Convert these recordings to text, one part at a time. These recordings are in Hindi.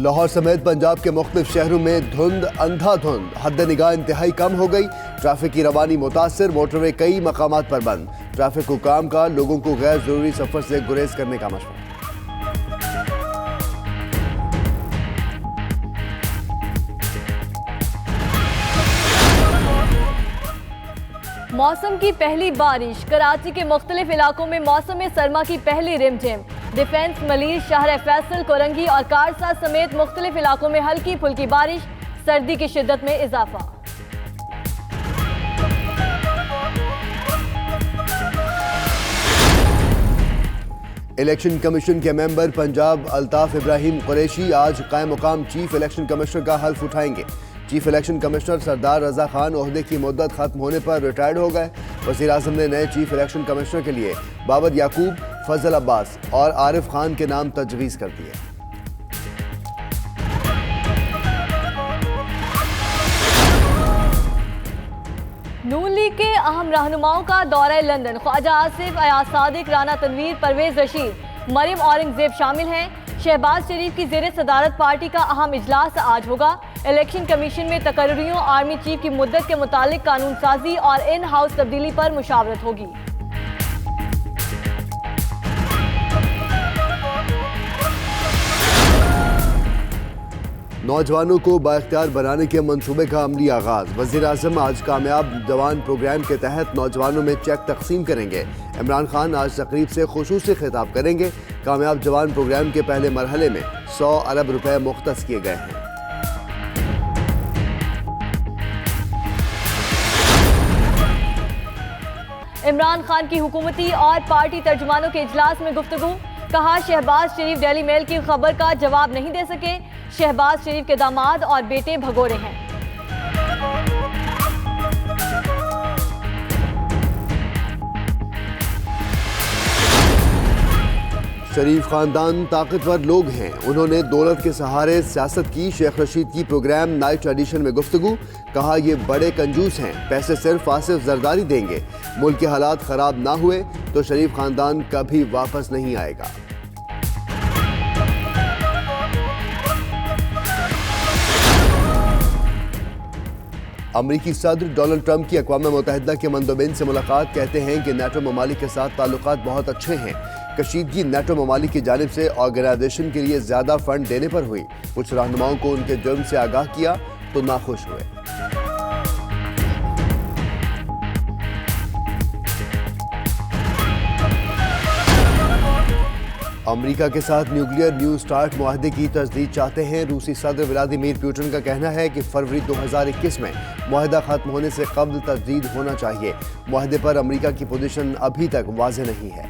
लाहौर समेत पंजाब के मुख्तलिफ शहरों में धुंध अंधाधुंध हद निगाह इंतहाई कम हो गई। ट्रैफिक की रवानी मुतासिर, मोटरवे कई मकामात पर बंद। ट्रैफिक हुकाम का लोगों को गैर जरूरी सफर से गुरेज करने का मशवरा। मौसम की पहली बारिश, कराची के मुख्तलिफ इलाकों में मौसम सरमा की पहली रिमझिम। डिफेंस, मलीर, शहर फैसल, कोरंगी और कारसा समेत मुख्तलिफ इलाकों में हल्की फुल्की बारिश, सर्दी की शिद्दत में इजाफा। इलेक्शन कमीशन के मेंबर पंजाब अल्ताफ इब्राहिम कुरैशी आज कायम मुकाम चीफ इलेक्शन कमिश्नर का हल्फ उठाएंगे। चीफ इलेक्शन कमिश्नर सरदार रजा खान ओहदे की मुद्दत खत्म होने पर रिटायर्ड हो गए। वज़ीर आज़म ने नए चीफ इलेक्शन कमिश्नर के लिए बाबर याकूब, फजल अब्बास और आरिफ खान के नाम तजवीज़ कर दिए। नून लीग के अहम रहनुमाओं का दौरा लंदन। ख्वाजा आसिफ, अयाज सादिक, राना तनवीर, परवेज रशीद, मरियम औरंगजेब शामिल हैं। शहबाज शरीफ की ज़ेरे सदारत पार्टी का अहम इजलास आज होगा। इलेक्शन कमीशन में तकर्रियों, आर्मी चीफ की मुद्दत के मुतालिक कानून साजी और इन हाउस तब्दीली पर मुशावरत होगी। नौजवानों को बाइख्तियार बनाने के मंसूबे का अमली आगाज। वज़ीर आज़म आज कामयाब जवान प्रोग्राम के तहत नौजवानों में चेक तकसीम करेंगे। इमरान खान आज तकरीब से खुसूसी खिताब करेंगे। कामयाब जवान प्रोग्राम के पहले मरहले में 100 अरब रुपए मुख्तस किए गए हैं। इमरान खान की हुकूमती और पार्टी तर्जुमानों के इजलास में गुफ्तगू। कहा, शहबाज शरीफ डेली मेल की खबर का जवाब नहीं दे सके। शहबाज शरीफ के दामाद और बेटे भगोड़े हैं। शरीफ खानदान ताकतवर लोग हैं, उन्होंने दौलत के सहारे सियासत की। शेख रशीद की प्रोग्राम नाइट एडिशन में गुफ्तगू। कहा, ये बड़े कंजूस हैं, पैसे सिर्फ आसिफ जरदारी देंगे। मुल्क के हालात खराब ना हुए तो शरीफ खानदान कभी वापस नहीं आएगा। अमरीकी सदर डोनाल्ड ट्रंप की अक़वाम मुत्तहिदा के मंदोबिन से मुलाकात। कहते हैं कि नेटो ममालिक के साथ ताल्लुकात बहुत अच्छे हैं। कशीदगी नेटो ममालिक की जानिब से ऑर्गेनाइजेशन के लिए ज़्यादा फंड देने पर हुई। कुछ रहनुमाओं को उनके जुर्म से आगाह किया तो नाखुश हुए। अमेरिका के साथ न्यूक्लियर न्यू स्टार्ट मुआहदे की तजदीद चाहते हैं। रूसी सदर व्लादिमीर पुतिन का कहना है कि फरवरी 2021 में मुआहदा खत्म होने से कब्ल तजदीद होना चाहिए। मुआहदे पर अमेरिका की पोजीशन अभी तक वाज़ेह नहीं है।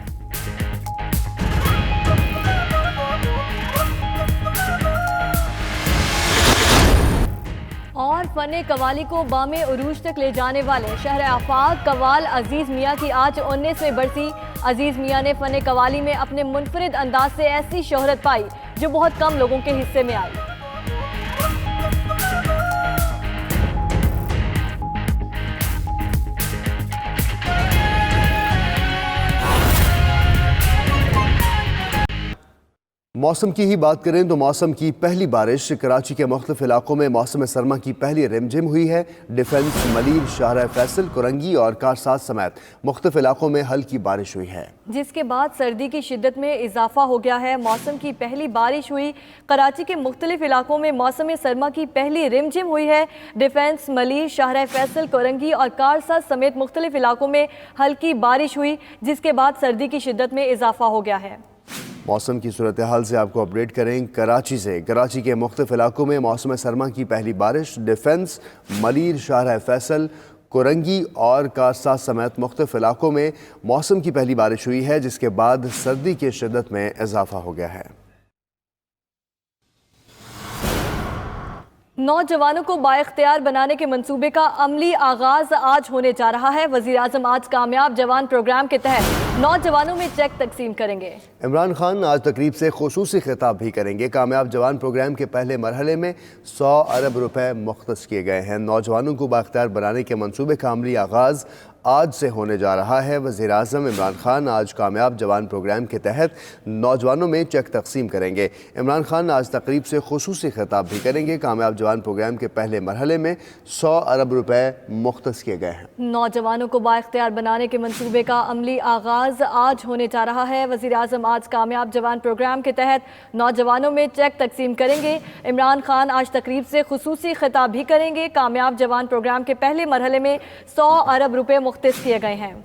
और फने कवाली को बामे उरूज तक ले जाने वाले शहर आफाक कवाल अजीज़ मियाँ की आज 19वीं बरसी। अजीज़ मियाँ ने फने कवाली में अपने मुनफरिद अंदाज से ऐसी शोहरत पाई जो बहुत कम लोगों के हिस्से में आई। मौसम की ही बात करें तो मौसम की पहली बारिश कराची के मुख्तलिफ इलाकों में मौसम सरमा की पहली रिमझिम हुई है। डिफेंस, मलीर, शहर फैसल, कोरंगी और कारसात समेत मुख्तलिफ इलाकों में हल्की बारिश हुई है, जिसके बाद सर्दी की शिद्दत में इजाफा हो गया है। मौसम की पहली बारिश हुई। कराची के मुख्तलिफ इलाकों में मौसम सरमा की पहली रिमझिम हुई है। डिफेंस, मलीर, शहर फैसल, कोरंगी और कारसात समेत मुख्तलिफ इलाकों में हल्की बारिश हुई, जिसके बाद सर्दी की शिद्दत में इजाफा हो गया है। मौसम की सूरत हाल से आपको अपडेट करें कराची से। कराची के मुख्तलिफ इलाकों में मौसम सरमा की पहली बारिश। डिफेंस, मलीर, शहर फैसल, कोरंगी और कारसात समेत मुख्तलिफ इलाकों में मौसम की पहली बारिश हुई है, जिसके बाद सर्दी की शिद्दत में इजाफा हो गया है। नौजवानों को बाइख्तियार बनाने के मंसूबे का अमली आगाज आज होने जा रहा है। वज़ीर आज़म आज कामयाब जवान प्रोग्राम के तहत नौजवानों में चेक तकसीम करेंगे। इमरान खान आज तकरीब से खुसूसी खिताब भी करेंगे। कामयाब जवान प्रोग्राम के पहले मरहले में 100 अरब रुपए मुख्तस किए गए हैं। नौजवानों को बाइख्तियार बनाने के मंसूबे का अमली आगाज आज से होने जा रहा है। वज़ीर आज़म इमरान खान आज कामयाब जवान प्रोग्राम के तहत नौजवानों में चेक तकसीम करेंगे। इमरान खान आज तकरीब से खुसूसी खिताब भी करेंगे। कामयाब जवान प्रोग्राम के पहले मरहले में 100 अरब रुपए मुख्तस किए गए हैं। नौजवानों को बाइख्तियार बनाने के मंसूबे का अमली आगाज आज होने जा रहा है। वज़ीर आज़म आज कामयाब जवान प्रोग्राम के तहत नौजवानों में चेक तकसीम करेंगे। इमरान खान आज तकरीब से खुसूसी खिताब भी करेंगे। कामयाब जवान प्रोग्राम के पहले मरहले में 100 अरब रुपए मुख्तस किए गए हैं।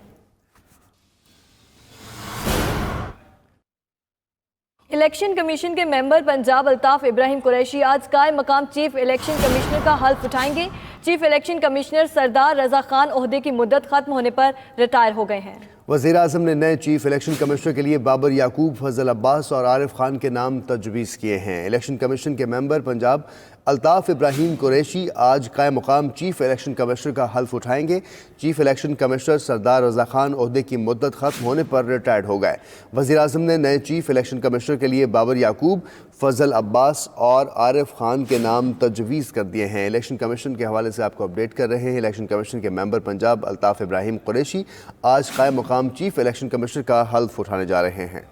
इलेक्शन कमीशन के मेंबर पंजाब अल्ताफ इब्राहिम कुरैशी आज कायम मकाम चीफ इलेक्शन कमिश्नर का हल्फ उठाएंगे। चीफ इलेक्शन कमिश्नर सरदार रजा खान ओहदे की मुद्दत खत्म होने पर रिटायर हो गए हैं। वज़ीर आज़म ने नए चीफ इलेक्शन कमिश्नर के लिए बाबर याकूब, फजल अब्बास और आरिफ खान के नाम तजवीज़ किए हैं। इलेक्शन कमीशन के मेंबर पंजाब अल्ताफ इब्राहिम कुरैशी आज कायम मुकाम चीफ इलेक्शन कमिश्नर का हल्फ उठाएंगे। चीफ इलेक्शन कमिश्नर सरदार रजा खान ओहदे की मुद्दत ख़त्म होने पर रिटायर्ड हो गए। वज़ीर आज़म ने नए चीफ इलेक्शन कमिश्नर के लिए बाबर याकूब, फजल अब्बास और आरिफ खान के नाम तजवीज़ कर दिए हैं। इलेक्शन कमीशन के हवाले से आपको अपडेट कर रहे हैं। इलेक्शन कमीशन के मेंबर पंजाब अल्ताफ इब्राहिम कुरैशी आज कायम मुकाम चीफ इलेक्शन कमिश्नर का हल्फ उठाने जा रहे हैं।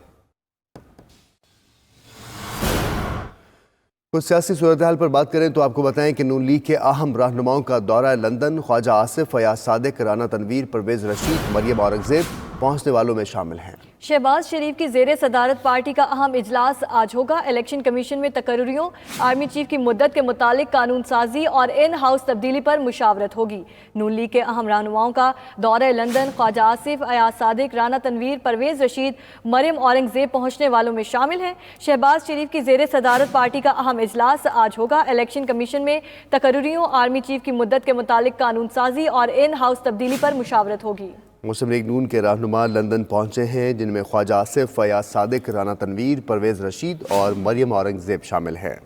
कुछ सियासी सूरत हाल पर बात करें तो आपको बताएं कि नून लीग के अहम रहनुमाओं का दौरा लंदन ख्वाजा आसिफ, फयाज सादिक, राना तनवीर, परवेज रशीद, मरियम औरंगजेब पहुंचने वालों में शामिल हैं। शहबाज शरीफ की ज़ेरे सदारत पार्टी का अहम इजलास आज होगा। इलेक्शन कमीशन में तकर्रियों, आर्मी चीफ की मुद्दत के मुतालिक कानून साजी और इन हाउस तब्दीली पर मुशावरत होगी। नून लीग के अहम रहनुमाओं का दौरा लंदन ख्वाजा आसिफ, अयाज सादिक, राना तनवीर, परवेज रशीद, मरियम औरंगजेब पहुंचने वालों में शामिल हैं। शहबाज शरीफ की ज़ेरे सदारत पार्टी का अहम इजलास आज होगा। इलेक्शन कमीशन में तकर्रियों, आर्मी चीफ की मुद्दत के मुतालिक कानून साजी और इन हाउस तब्दीली पर मुशावरत होगी। मुस्लिम लीग नून के रहनुमा लंदन पहुंचे हैं, जिनमें ख्वाजा आसिफ, फयाज सादिक, राना तनवीर, परवेज रशीद और मरियम औरंगजेब शामिल हैं।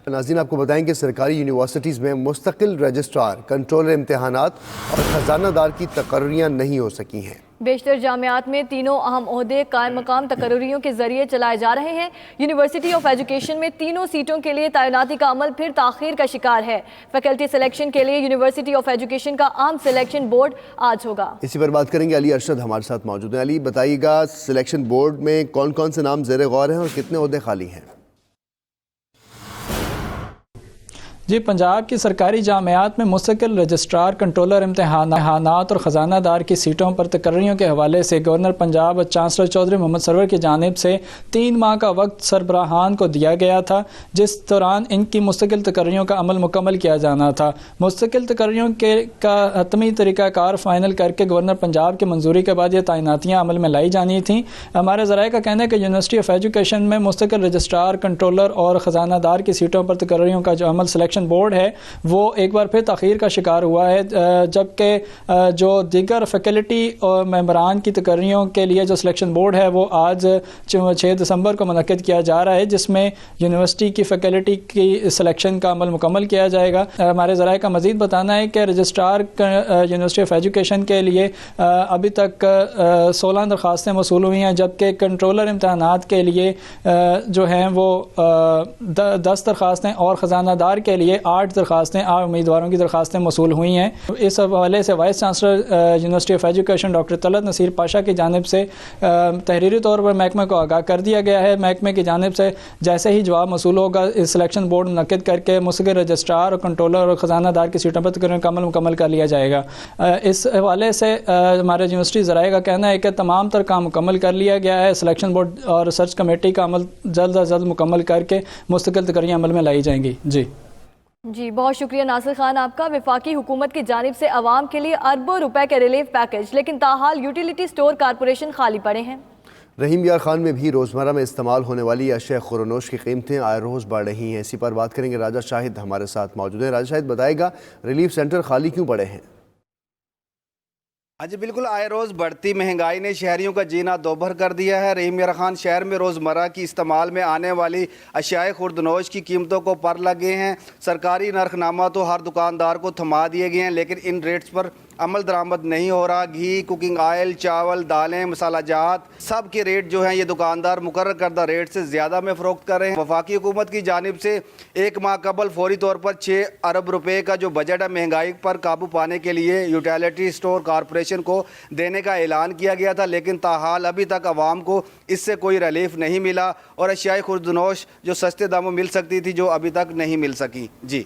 नाज़रीन, आपको बताएं कि सरकारी यूनिवर्सिटीज़ में मुस्तकिल रजिस्ट्रार, कंट्रोलर इम्तहानात और खजानादार की तकर्रियाँ नहीं हो सकी हैं। बेशतर जामियात में तीनों अहम ओहदे कायम मकाम तकर्रियों के जरिए चलाए जा रहे हैं। यूनिवर्सिटी ऑफ एजुकेशन में तीनों सीटों के लिए तैनाती का अमल फिर ताखीर का शिकार है। फैकल्टी सिलेक्शन के लिए यूनिवर्सिटी ऑफ एजुकेशन का आम सिलेक्शन बोर्ड आज होगा। इसी पर बात करेंगे। अली अरशद हमारे साथ मौजूद हैं। अली, बताइएगा सिलेक्शन बोर्ड में कौन कौन से नाम ज़ेरे गौर हैं और कितने ओहदे खाली हैं? जी, पंजाब की सरकारी जामियात में मुस्तकिल रजिस्ट्रार, कंट्रोलर इम्तहानात और ख़जानादार की सीटों पर तकर्रियों के हवाले से गवर्नर पंजाब चांसलर चौधरी मोहम्मद सरवर की जानिब से 3 माह का वक्त सरबराहान को दिया गया था, जिस दौरान इनकी मुस्तकिल तकर्रियों का अमल मुकम्मल किया जाना था। मुस्तकिल तकर्रियों का हतमी तरीक़ाकार फ़ाइनल करके गवर्नर पंजाब की मंजूरी के बाद ये तैनातियाँ अमल में लाई जानी थी। हमारे ज़राए का कहना है कि यूनिवर्सिटी ऑफ एजुकेशन में मुस्तकिल रजिस्ट्रार, कंट्रोलर और ख़जानादार की सीटों पर तकर्रियों का जो अमल सिलेक्शन बोर्ड है वो एक बार फिर तखीर का शिकार हुआ है, जबकि जो दीगर फैकल्टी और मेंबरान की तकर्रियों के लिए जो सिलेक्शन बोर्ड है वो आज 6 दिसंबर को मुनक्किद किया जा रहा है, जिसमें यूनिवर्सिटी की फैकल्टी की सिलेक्शन का अमल मुकम्मल किया जाएगा। हमारे ज़राए का मज़ीद बताना है कि रजिस्ट्रार यूनिवर्सिटी ऑफ एजुकेशन के लिए अभी तक 16 दरख्वास्तें मौसूल हुई हैं, जबकि कंट्रोलर इम्तहानात के लिए जो हैं वो 10 दरख्वास्तें और ख़जानादार के लिए 8 दरख्वास्तें, 8 उम्मीदवारों की दरख्वास्तें मौसूल हुई हैं। इस हवाले से vice chancellor university of education doctor Talat Naseer Pasha की जानिब से तहरीरी तौर पर महकमे को आगाह कर दिया गया है। महकमे की जानिब से जैसे ही जवाब मौसूल होगा इस सिलेक्शन बोर्ड मुनक्किद करके मुस्तकिल रजिस्ट्रार और कंट्रोलर और ख़जानादार की सीटों पर तकरीर का अमल मुकम्मल कर लिया जाएगा। इस हवाले से हमारे यूनिवर्सिटी ज़राए का कहना है कि तमाम तर काम मुकम्मल कर लिया गया है। सिलेक्शन बोर्ड और रिसर्च कमेटी का अमल जल्द अज जल्द मुकम्मल करके मुस्तकिल तकरीरें अमल में लाई जाएंगी। जी, बहुत शुक्रिया नासिर खान आपका। वफाकी हुकूमत की जानिब से अवाम के लिए अरबों रुपए के रिलीफ पैकेज, लेकिन ताहाल यूटिलिटी स्टोर कारपोरेशन खाली पड़े हैं। रहीम यार खान में भी रोज़मर्रा में इस्तेमाल होने वाली अशिया खुरनोश की कीमतें आए रोज़ बढ़ रही हैं। इसी पर बात करेंगे। राजा शाहिद हमारे साथ मौजूद हैं। राजा शाहिद, बताएगा रिलीफ सेंटर खाली क्यों पड़े हैं? हाँ जी, बिल्कुल, आए रोज़ बढ़ती महंगाई ने शहरियों का जीना दोभर कर दिया है। रहीम यार खान शहर में रोज़मर्रा की इस्तेमाल में आने वाली अशियाए खुर्दनोश की कीमतों को पर लगे हैं। सरकारी नरखनामा तो हर दुकानदार को थमा दिए गए हैं, लेकिन इन रेट्स पर अमल दरामद नहीं हो रहा। घी, कुकिंग ऑयल, चावल, दालें, मसाला जात सब के रेट जो हैं ये दुकानदार मुकर्रर करदा रेट से ज़्यादा में फ़रोख्त कर रहे हैं। वफाकी हुकूमत की जानिब से एक माह कबल फौरी तौर पर 6 अरब रुपए का जो बजट है महंगाई पर काबू पाने के लिए यूटिलिटी स्टोर कॉरपोरेशन को देने का ऐलान किया गया था, लेकिन ताहाल अभी तक आवाम को इससे कोई रिलीफ नहीं मिला और अशियाए खुर्दनोश जो सस्ते दामों मिल सकती थी जो अभी तक नहीं मिल सकी। जी।